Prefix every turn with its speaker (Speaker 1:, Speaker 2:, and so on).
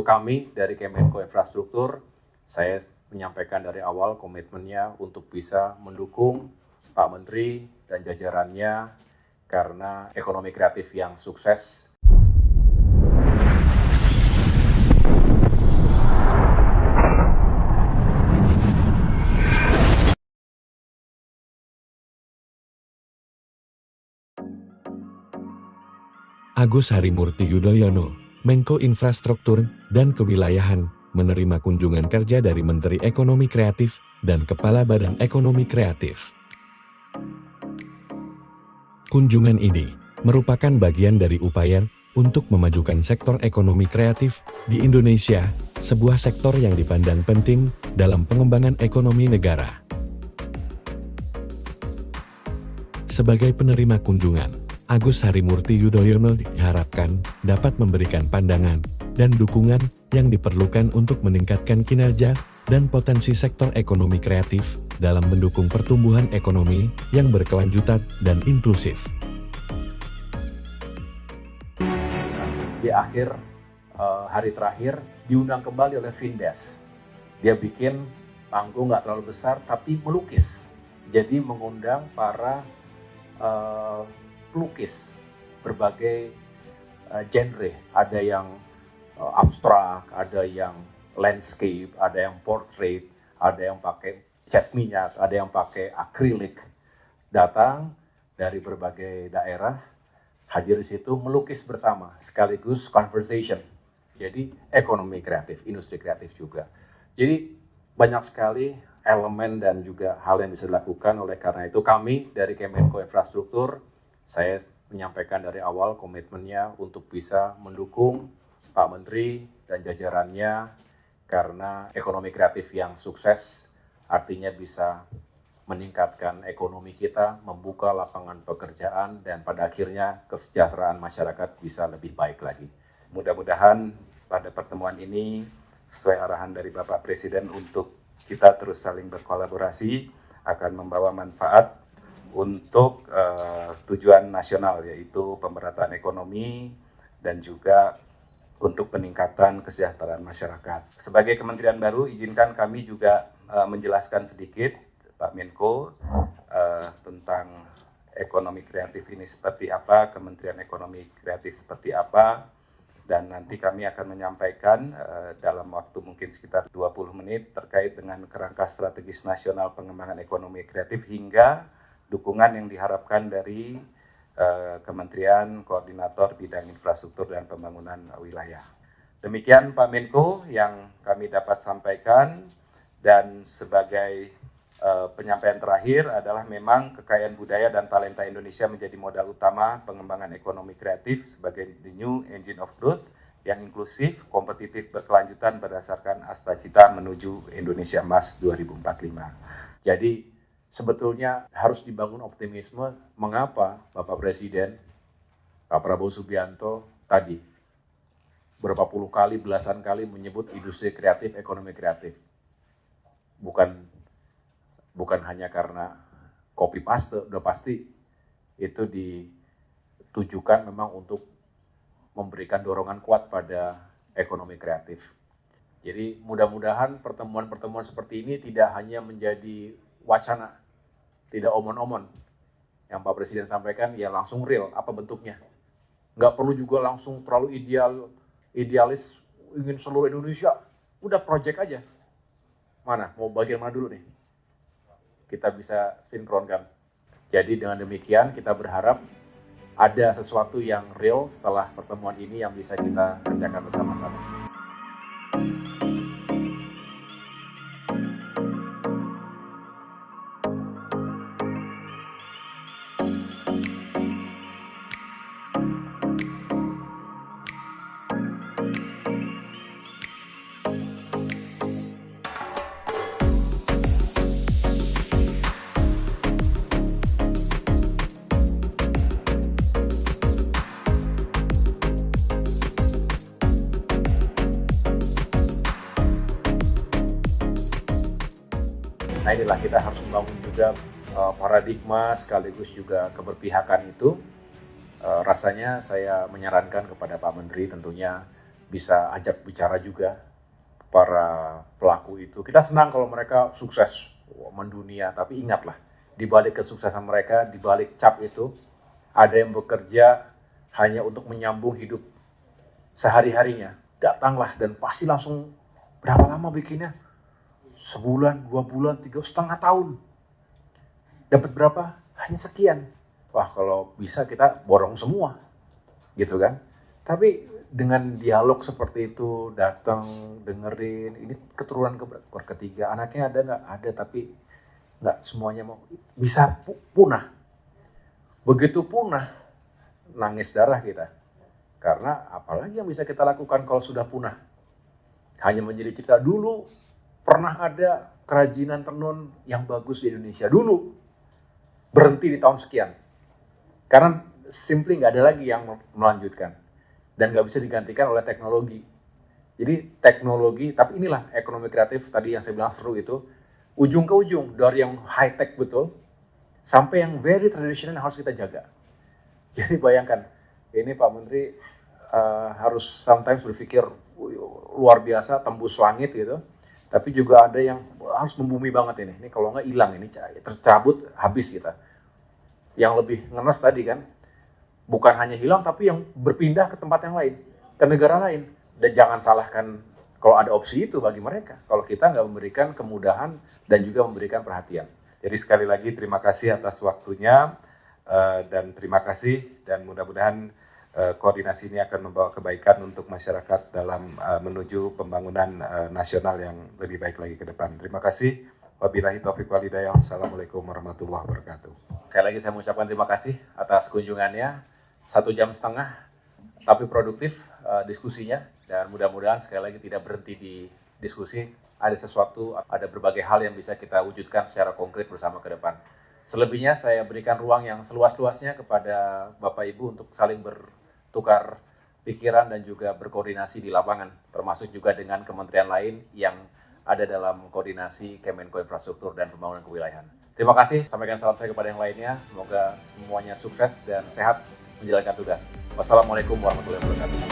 Speaker 1: Kami dari Kemenko Infrastruktur, saya menyampaikan dari awal komitmennya untuk bisa mendukung Pak Menteri dan jajarannya karena ekonomi kreatif yang sukses.
Speaker 2: Agus Harimurti Yudhoyono, Menko Infrastruktur dan Kewilayahan, menerima kunjungan kerja dari Menteri Ekonomi Kreatif dan Kepala Badan Ekonomi Kreatif. Kunjungan ini merupakan bagian dari upaya untuk memajukan sektor ekonomi kreatif di Indonesia, sebuah sektor yang dipandang penting dalam pengembangan ekonomi negara. Sebagai penerima kunjungan, Agus Harimurti Yudhoyono diharapkan dapat memberikan pandangan dan dukungan yang diperlukan untuk meningkatkan kinerja dan potensi sektor ekonomi kreatif dalam mendukung pertumbuhan ekonomi yang berkelanjutan dan inklusif.
Speaker 1: Di akhir hari terakhir diundang kembali oleh Findes. Dia bikin panggung nggak terlalu besar tapi melukis. Jadi mengundang para pelukis berbagai genre, ada yang abstrak, ada yang landscape, ada yang portrait, ada yang pakai cat minyak, ada yang pakai akrilik. Datang dari berbagai daerah, hadir di situ melukis bersama, sekaligus conversation. Jadi ekonomi kreatif, industri kreatif juga. Jadi banyak sekali elemen dan juga hal yang bisa dilakukan. Oleh karena itu kami dari Kemenko Infrastruktur, saya menyampaikan dari awal komitmennya untuk bisa mendukung Pak Menteri dan jajarannya karena ekonomi kreatif yang sukses artinya bisa meningkatkan ekonomi kita, membuka lapangan pekerjaan, dan pada akhirnya kesejahteraan masyarakat bisa lebih baik lagi. Mudah-mudahan pada pertemuan ini sesuai arahan dari Bapak Presiden untuk kita terus saling berkolaborasi akan membawa manfaat untuk tujuan nasional, yaitu pemerataan ekonomi dan juga untuk peningkatan kesejahteraan masyarakat. Sebagai kementerian baru, izinkan kami juga menjelaskan sedikit, Pak Menko, tentang ekonomi kreatif ini seperti apa, Kementerian Ekonomi Kreatif seperti apa, dan nanti kami akan menyampaikan dalam waktu mungkin sekitar 20 menit terkait dengan kerangka strategis nasional pengembangan ekonomi kreatif hingga dukungan yang diharapkan dari Kementerian Koordinator Bidang Infrastruktur dan Pembangunan Wilayah. Demikian Pak Menko yang kami dapat sampaikan, dan sebagai penyampaian terakhir adalah memang kekayaan budaya dan talenta Indonesia menjadi modal utama pengembangan ekonomi kreatif sebagai the new engine of growth yang inklusif, kompetitif, berkelanjutan berdasarkan Asta Cita menuju Indonesia Emas 2045. Jadi sebetulnya harus dibangun optimisme. Mengapa Bapak Presiden, Pak Prabowo Subianto tadi berapa puluh kali, belasan kali menyebut industri kreatif, ekonomi kreatif. Bukan hanya karena copy paste, udah pasti itu ditujukan memang untuk memberikan dorongan kuat pada ekonomi kreatif. Jadi mudah-mudahan pertemuan-pertemuan seperti ini tidak hanya menjadi wacana, tidak omon-omon. Yang Pak Presiden sampaikan ya langsung real, apa bentuknya. Nggak perlu juga langsung terlalu idealis, ingin seluruh Indonesia, udah project aja. Mana, mau bagian mana dulu nih? Kita bisa sinkronkan. Jadi dengan demikian kita berharap ada sesuatu yang real setelah pertemuan ini yang bisa kita kerjakan bersama-sama. Nah inilah kita harus membangun juga paradigma sekaligus juga keberpihakan itu. Rasanya saya menyarankan kepada Pak Menteri tentunya bisa ajak bicara juga para pelaku itu. Kita senang kalau mereka sukses mendunia, tapi ingatlah, di balik kesuksesan mereka, di balik cap itu, ada yang bekerja hanya untuk menyambung hidup sehari-harinya. Datanglah dan pasti langsung berapa lama bikinnya? Sebulan, 2 bulan, 3,5 tahun. Dapat berapa? Hanya sekian. Wah, kalau bisa kita borong semua, gitu kan? Tapi dengan dialog seperti itu, datang, dengerin, ini keturunan ketiga, anaknya ada nggak? Ada, tapi nggak semuanya mau. Bisa punah. Begitu punah, nangis darah kita. Karena apalagi yang bisa kita lakukan kalau sudah punah? Hanya menjadi cerita. Dulu pernah ada kerajinan tenun yang bagus di Indonesia. Dulu berhenti di tahun sekian. Karena simply nggak ada lagi yang melanjutkan. Dan nggak bisa digantikan oleh teknologi. Jadi teknologi, tapi inilah ekonomi kreatif tadi yang saya bilang seru itu, ujung ke ujung, dari yang high-tech betul, sampai yang very traditional yang harus kita jaga. Jadi bayangkan, ini Pak Menteri harus sometimes berpikir luar biasa, tembus langit gitu, tapi juga ada yang harus membumi banget ini kalau nggak hilang, ini tercabut, habis kita. Yang lebih ngenes tadi kan, bukan hanya hilang, tapi yang berpindah ke tempat yang lain, ke negara lain. Dan jangan salahkan kalau ada opsi itu bagi mereka, kalau kita nggak memberikan kemudahan dan juga memberikan perhatian. Jadi sekali lagi terima kasih atas waktunya, dan terima kasih, dan mudah-mudahan koordinasi ini akan membawa kebaikan untuk masyarakat dalam menuju pembangunan nasional yang lebih baik lagi ke depan. Terima kasih. Wabillahi taufiq wal hidayah. Assalamualaikum warahmatullahi wabarakatuh. Sekali lagi saya mengucapkan terima kasih atas kunjungannya. 1,5 jam, tapi produktif diskusinya, dan mudah-mudahan sekali lagi tidak berhenti di diskusi. Ada sesuatu, ada berbagai hal yang bisa kita wujudkan secara konkret bersama ke depan. Selebihnya saya berikan ruang yang seluas-luasnya kepada Bapak Ibu untuk saling bertukar pikiran dan juga berkoordinasi di lapangan, termasuk juga dengan kementerian lain yang ada dalam koordinasi Kemenko Infrastruktur dan Pembangunan Kewilayahan. Terima kasih, sampaikan salam saya kepada yang lainnya. Semoga semuanya sukses dan sehat menjalankan tugas. Wassalamualaikum warahmatullahi wabarakatuh.